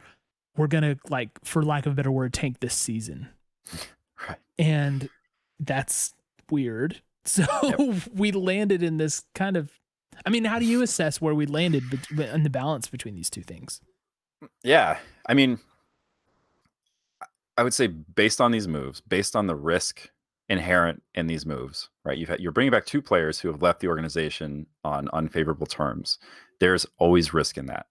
[SPEAKER 1] we're going to, like, for lack of a better word, tank this season.
[SPEAKER 2] Right.
[SPEAKER 1] And that's weird. So we landed in this kind of, I mean, how do you assess where we landed in the balance between these two things?
[SPEAKER 2] Yeah. I mean, I would say based on these moves, based on the risk inherent in these moves, right? You're bringing back two players who have left the organization on unfavorable terms. There's always risk in that.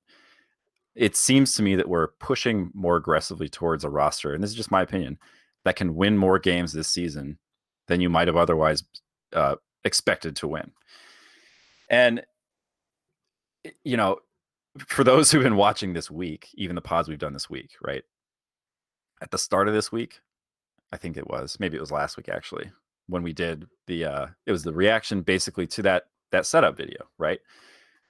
[SPEAKER 2] It seems to me that we're pushing more aggressively towards a roster, and this is just my opinion, that can win more games this season than you might have otherwise expected to win. And, for those who've been watching this week, even the pods we've done this week, right? At the start of this week, I think maybe it was last week actually, when we did it was the reaction basically to that setup video, right?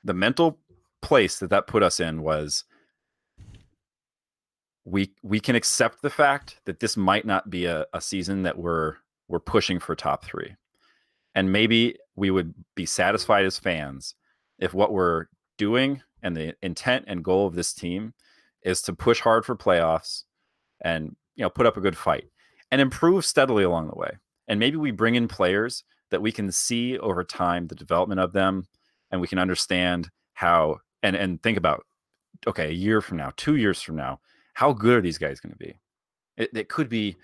[SPEAKER 2] The mental place that put us in was we can accept the fact that this might not be a season that we're pushing for top 3. And maybe we would be satisfied as fans if what we're doing and the intent and goal of this team is to push hard for playoffs and put up a good fight and improve steadily along the way. And maybe we bring in players that we can see over time the development of them, and we can understand how and think about, okay, a year from now, 2 years from now, how good are these guys going to be?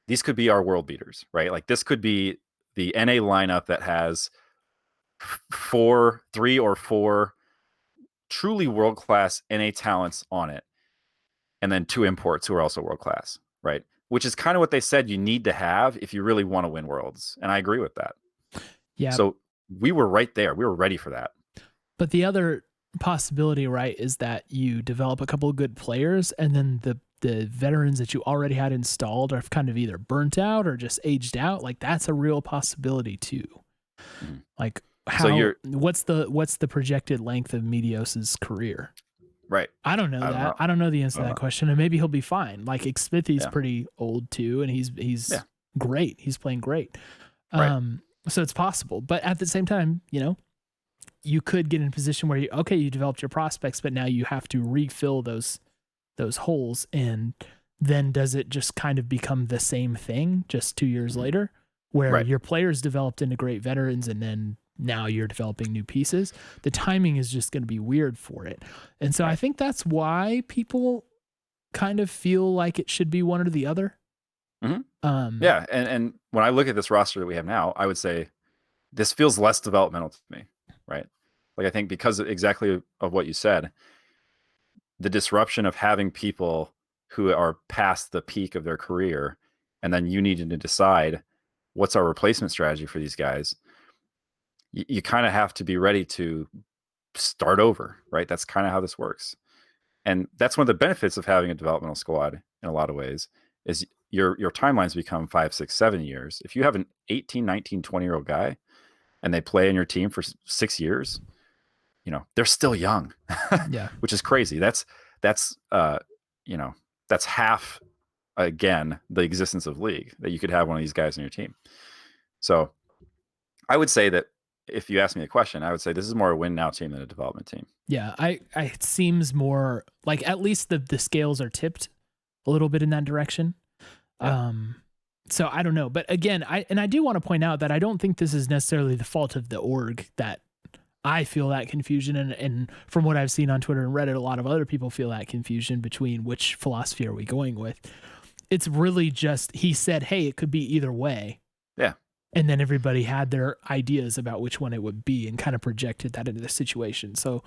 [SPEAKER 2] These could be our world beaters, right? Like this could be the NA lineup that has 3 or 4 truly world-class NA talents on it, and then 2 imports who are also world-class, right? Which is kind of what they said you need to have if you really want to win Worlds. And I agree with that. Yeah. So we were right there. We were ready for that.
[SPEAKER 1] But the other possibility, right, is that you develop a couple of good players, and then the veterans that you already had installed are kind of either burnt out or just aged out. Like that's a real possibility too.
[SPEAKER 2] Mhm.
[SPEAKER 1] Like
[SPEAKER 2] So
[SPEAKER 1] how
[SPEAKER 2] you're
[SPEAKER 1] what's the projected length of Medios's career?
[SPEAKER 2] right.
[SPEAKER 1] I don't know
[SPEAKER 2] I don't
[SPEAKER 1] that.
[SPEAKER 2] know.
[SPEAKER 1] I don't know the
[SPEAKER 2] I
[SPEAKER 1] answer to
[SPEAKER 2] don't
[SPEAKER 1] that
[SPEAKER 2] know.
[SPEAKER 1] question, and maybe he'll be fine. Like Smithy's
[SPEAKER 2] Yeah.
[SPEAKER 1] pretty old too, and he's
[SPEAKER 2] Yeah.
[SPEAKER 1] great. He's playing great.
[SPEAKER 2] Right.
[SPEAKER 1] So it's possible, but at the same time, you could get in a position where you developed your prospects, but now you have to refill those holes, and then does it just kind of become the same thing just 2 years
[SPEAKER 2] Mhm.
[SPEAKER 1] later, where
[SPEAKER 2] Right.
[SPEAKER 1] your players developed into great veterans, and then now you're developing new pieces? The timing is just going to be weird for it, and so I
[SPEAKER 2] Right.
[SPEAKER 1] think that's why people kind of feel like it should be one or the other.
[SPEAKER 2] Mhm.
[SPEAKER 1] Um,
[SPEAKER 2] Yeah, and when I look at this roster that we have now, I would say this feels less developmental to me, right? Like I think because exactly of what you said, the disruption of having people who are past the peak of their career, and then you needing to decide what's our replacement strategy for these guys. You kind of have to be ready to start over, right? That's kind of how this works. And that's one of the benefits of having a developmental squad in a lot of ways is your timelines become 5, 6, 7 years. If you have an 18, 19, 20-year-old guy and they play in your team for 6 years, they're still young,
[SPEAKER 1] yeah,
[SPEAKER 2] which is crazy. That's you know, that's half again the existence of league that you could have one of these guys on your team. So I would say that if you ask me a question, I would say this is more a win now team than a development team.
[SPEAKER 1] yeah. It seems more like at least the scales are tipped a little bit in that direction.
[SPEAKER 2] Yeah.
[SPEAKER 1] Um, so I don't know, but again, I do want to point out that I don't think this is necessarily the fault of the org that I feel that confusion, and from what I've seen on Twitter and Reddit, a lot of other people feel that confusion between which philosophy are we going with. It's really just he said, "Hey, it could be either way,"
[SPEAKER 2] Yeah.
[SPEAKER 1] and then everybody had their ideas about which one it would be and kind of projected that into the situation. So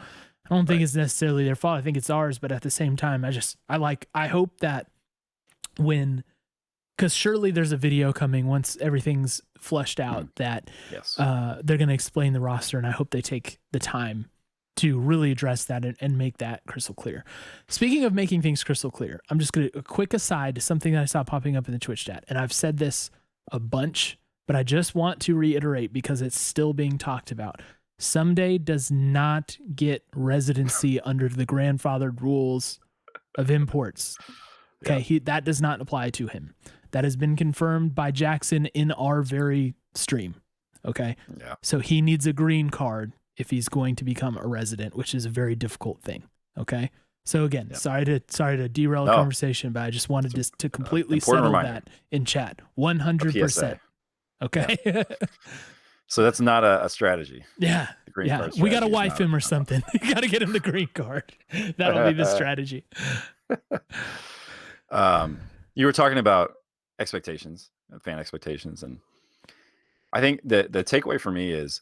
[SPEAKER 1] I don't think
[SPEAKER 2] Right.
[SPEAKER 1] it's necessarily their fault. I think it's ours, but at the same time, I hope that when, because surely there's a video coming once everything's flushed out
[SPEAKER 2] Mhm.
[SPEAKER 1] that
[SPEAKER 2] Yes.
[SPEAKER 1] they're going to explain the roster, and I hope they take the time to really address that and make that crystal clear. Speaking of making things crystal clear, I'm just going to a quick aside to something that I saw popping up in the Twitch chat, and I've said this a bunch, but I just want to reiterate because it's still being talked about. Someday does not get residency under the grandfathered rules of imports.
[SPEAKER 2] Yeah.
[SPEAKER 1] Okay, that does not apply to him. That has been confirmed by Jackson in our very stream. Okay,
[SPEAKER 2] Yeah.
[SPEAKER 1] so he needs a green card if he's going to become a resident, which is a very difficult thing. Okay, so again,
[SPEAKER 2] Yeah.
[SPEAKER 1] sorry to derail the
[SPEAKER 2] No,
[SPEAKER 1] conversation, but I just wanted to completely
[SPEAKER 2] important
[SPEAKER 1] settle
[SPEAKER 2] reminder.
[SPEAKER 1] that in chat.
[SPEAKER 2] A
[SPEAKER 1] 100%.
[SPEAKER 2] PSA.
[SPEAKER 1] Okay.
[SPEAKER 2] Yeah. So that's not a strategy.
[SPEAKER 1] Yeah.
[SPEAKER 2] The green
[SPEAKER 1] Yeah.
[SPEAKER 2] card
[SPEAKER 1] We got to
[SPEAKER 2] strategy is
[SPEAKER 1] wife
[SPEAKER 2] not.
[SPEAKER 1] him or something. You got to get him the green card. That'll be the strategy.
[SPEAKER 2] You were talking about expectations, fan expectations, and I think the takeaway for me is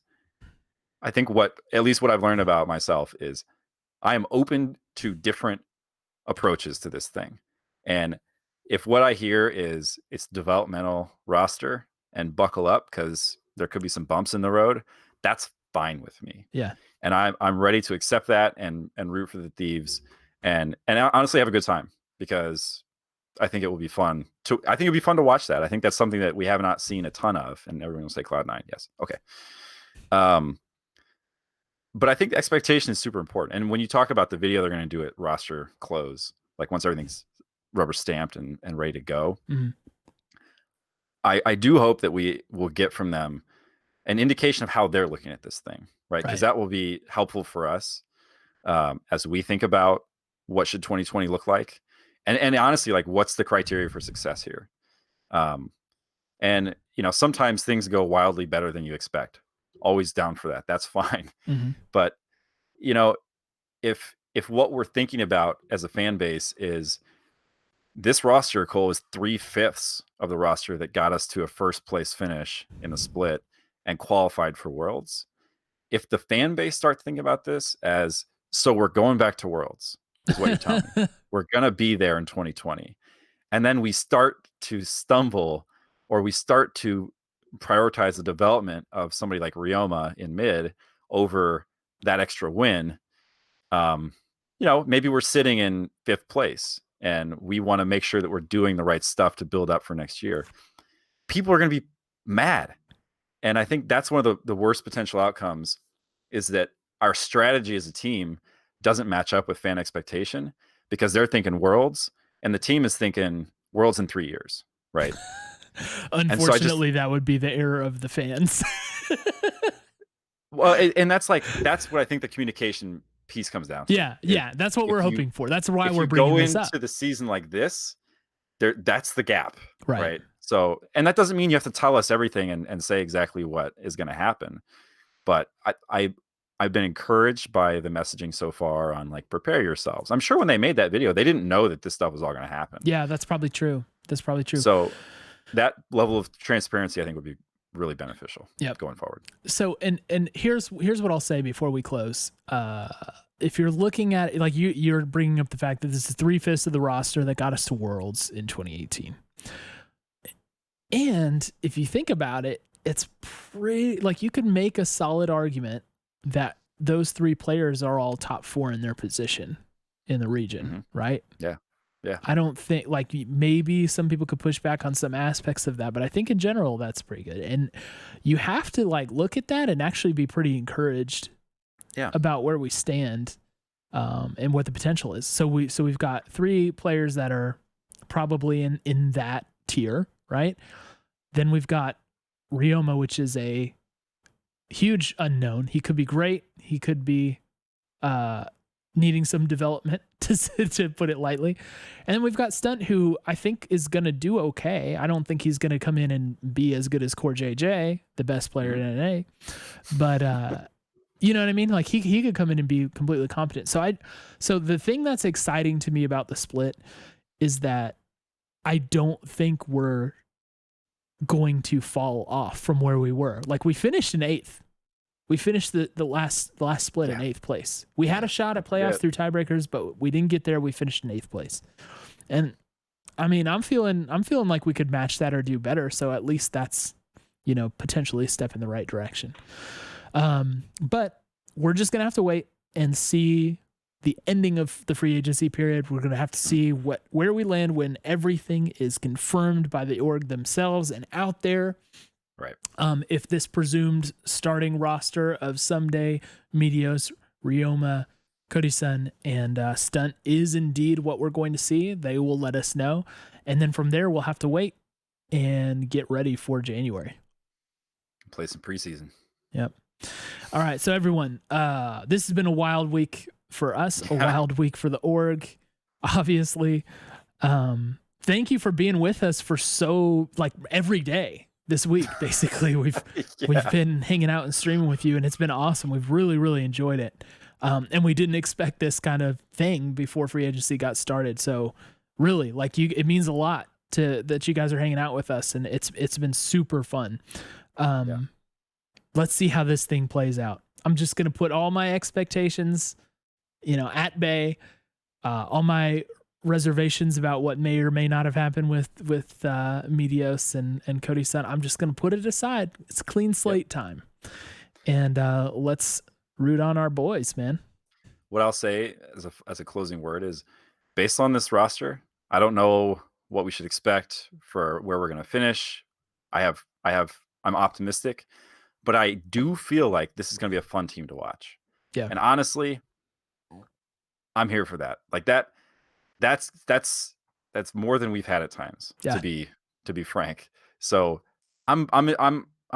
[SPEAKER 2] I think at least what I've learned about myself is I am open to different approaches to this thing. And if what I hear is it's developmental roster and buckle up because there could be some bumps in the road, that's fine with me.
[SPEAKER 1] Yeah.
[SPEAKER 2] And I'm ready to accept that and root for the Thieves and honestly have a good time because I think it will be fun to watch that. I think that's something that we have not seen a ton of, and everyone will say Cloud9. Yes. Okay. But I think the expectation is super important. And when you talk about the video they're going to do at roster close, like once everything's rubber stamped and ready to go,
[SPEAKER 1] Mm-hmm.
[SPEAKER 2] I do hope that we will get from them an indication of how they're looking at this thing, right? Because that will be helpful for us as we think about what should 2020 look like. And honestly, like what's the criteria for success here? And sometimes things go wildly better than you expect. Always down for that. That's fine.
[SPEAKER 1] Mm-hmm.
[SPEAKER 2] But you know, if what we're thinking about as a fan base is this roster, Cole, is 3/5 of the roster that got us to a first place finish in the split and qualified for Worlds. If the fan base starts thinking about this as, so we're going back to Worlds, is what you're telling me. We're going to be there in 2020. And then we start to stumble or we start to prioritize the development of somebody like Ryoma in mid over that extra win. Maybe we're sitting in 5th place and we want to make sure that we're doing the right stuff to build up for next year. People are going to be mad. And I think that's one of the worst potential outcomes is that our strategy as a team doesn't match up with fan expectation because they're thinking worlds and the team is thinking worlds in 3 years, right?
[SPEAKER 1] Unfortunately, that would be the error of the fans.
[SPEAKER 2] Well, and that's what I think the communication piece comes down to.
[SPEAKER 1] Yeah, that's what we're hoping for. That's why we're bringing this up.
[SPEAKER 2] If you go into the season like this, that's the gap,
[SPEAKER 1] right?
[SPEAKER 2] Right? So, and that doesn't mean you have to tell us everything and say exactly what is going to happen. But I've been encouraged by the messaging so far on like prepare yourselves. I'm sure when they made that video, they didn't know that this stuff was all going to happen.
[SPEAKER 1] Yeah, that's probably true.
[SPEAKER 2] So that level of transparency, I think, would be really beneficial going forward.
[SPEAKER 1] So, and here's what I'll say before we close. If you're looking at it, like you're bringing up the fact that this is 3/5 of the roster that got us to Worlds in 2018. And if you think about it, it's pretty, like you could make a solid argument that those 3 players are all top 4 in their position in the region, right?
[SPEAKER 2] Yeah.
[SPEAKER 1] I don't think, like, maybe some people could push back on some aspects of that, but I think in general that's pretty good. And you have to like look at that and actually be pretty encouraged about where we stand and what the potential is. So we've got 3 players that are probably in that tier, right? Then we've got Ryoma, which is a huge unknown. He could be great. He could be needing some development, to put it lightly. And then we've got Stunt, who I think is going to do okay. I don't think he's going to come in and be as good as Core JJ, the best player in NA. But you know what I mean? Like he could come in and be completely competent. So the thing that's exciting to me about the split is that I don't think we're going to fall off from where we were. Like we finished in 8th. We finished the last split in 8th place. We had a shot at playoffs through tiebreakers, but we didn't get there. We finished in 8th place. And I mean, I'm feeling like we could match that or do better. So at least that's, potentially a step in the right direction. But we're just going to have to wait and see the ending of the free agency period. We're going to have to see where we land when everything is confirmed by the org themselves and out there.
[SPEAKER 2] Right.
[SPEAKER 1] If this presumed starting roster of someday Meteos, Ryoma, Cody Sun, and Stunt is indeed what we're going to see, they will let us know. And then from there, we'll have to wait and get ready for January.
[SPEAKER 2] Play some preseason.
[SPEAKER 1] Yep. All right. So everyone, this has been a wild week for us, a wild week for the org, obviously. Thank you for being with us for every day. This week, basically, we've been hanging out and streaming with you, and it's been awesome. We've really, really enjoyed it, and we didn't expect this kind of thing before free agency got started. So, really, it means a lot that you guys are hanging out with us, and it's been super fun. Let's see how this thing plays out. I'm just gonna put all my expectations, at bay, all my reservations about what may or may not have happened with Meteos and Cody Sun. I'm just going to put it aside. It's clean slate time. And let's root on our boys, man.
[SPEAKER 2] What I'll say as a closing word is, based on this roster, I don't know what we should expect for where we're going to finish. I'm optimistic, but I do feel like this is going to be a fun team to watch.
[SPEAKER 1] Yeah.
[SPEAKER 2] And honestly, I'm here for that. Like that's more than we've had at times, to be frank. So I'm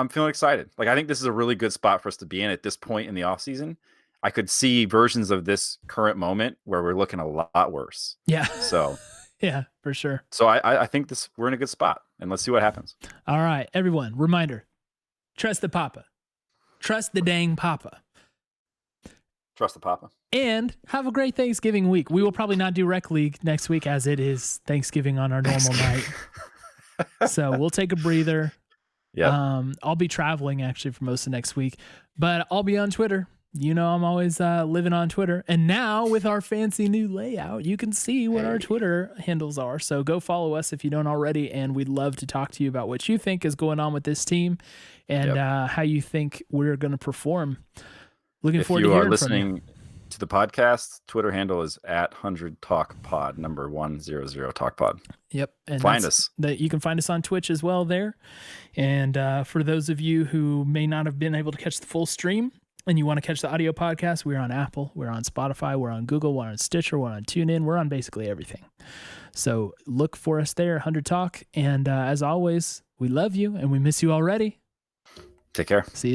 [SPEAKER 2] feeling excited. Like I think this is a really good spot for us to be in at this point in the off season. I could see versions of this current moment where we're looking a lot worse.
[SPEAKER 1] Yeah.
[SPEAKER 2] So
[SPEAKER 1] yeah, for sure.
[SPEAKER 2] So I think we're in a good spot, and let's see what happens.
[SPEAKER 1] All right, everyone. Reminder: trust the Papa. Trust the dang Papa.
[SPEAKER 2] Trust the Papa.
[SPEAKER 1] And have a great Thanksgiving week. We will probably not do Rec League next week as it is Thanksgiving on our normal night. So we'll take a breather.
[SPEAKER 2] Yeah.
[SPEAKER 1] I'll be traveling actually for most of next week, but I'll be on Twitter. I'm always living on Twitter. And now with our fancy new layout, you can see what our Twitter handles are. So go follow us if you don't already. And we'd love to talk to you about what you think is going on with this team and how you think we're going to perform. Looking forward to hearing from you.
[SPEAKER 2] to the podcast. Twitter handle is at 100talkpod, number 100 talkpod.
[SPEAKER 1] Yep. And
[SPEAKER 2] find us.
[SPEAKER 1] That you can find us on Twitch as well there. And for those of you who may not have been able to catch the full stream and you want to catch the audio podcast, we're on Apple, we're on Spotify, we're on Google, we're on Stitcher, we're on TuneIn, we're on basically everything. So look for us there, 100 Talk. And as always, we love you and we miss you already.
[SPEAKER 2] Take care.
[SPEAKER 1] See you.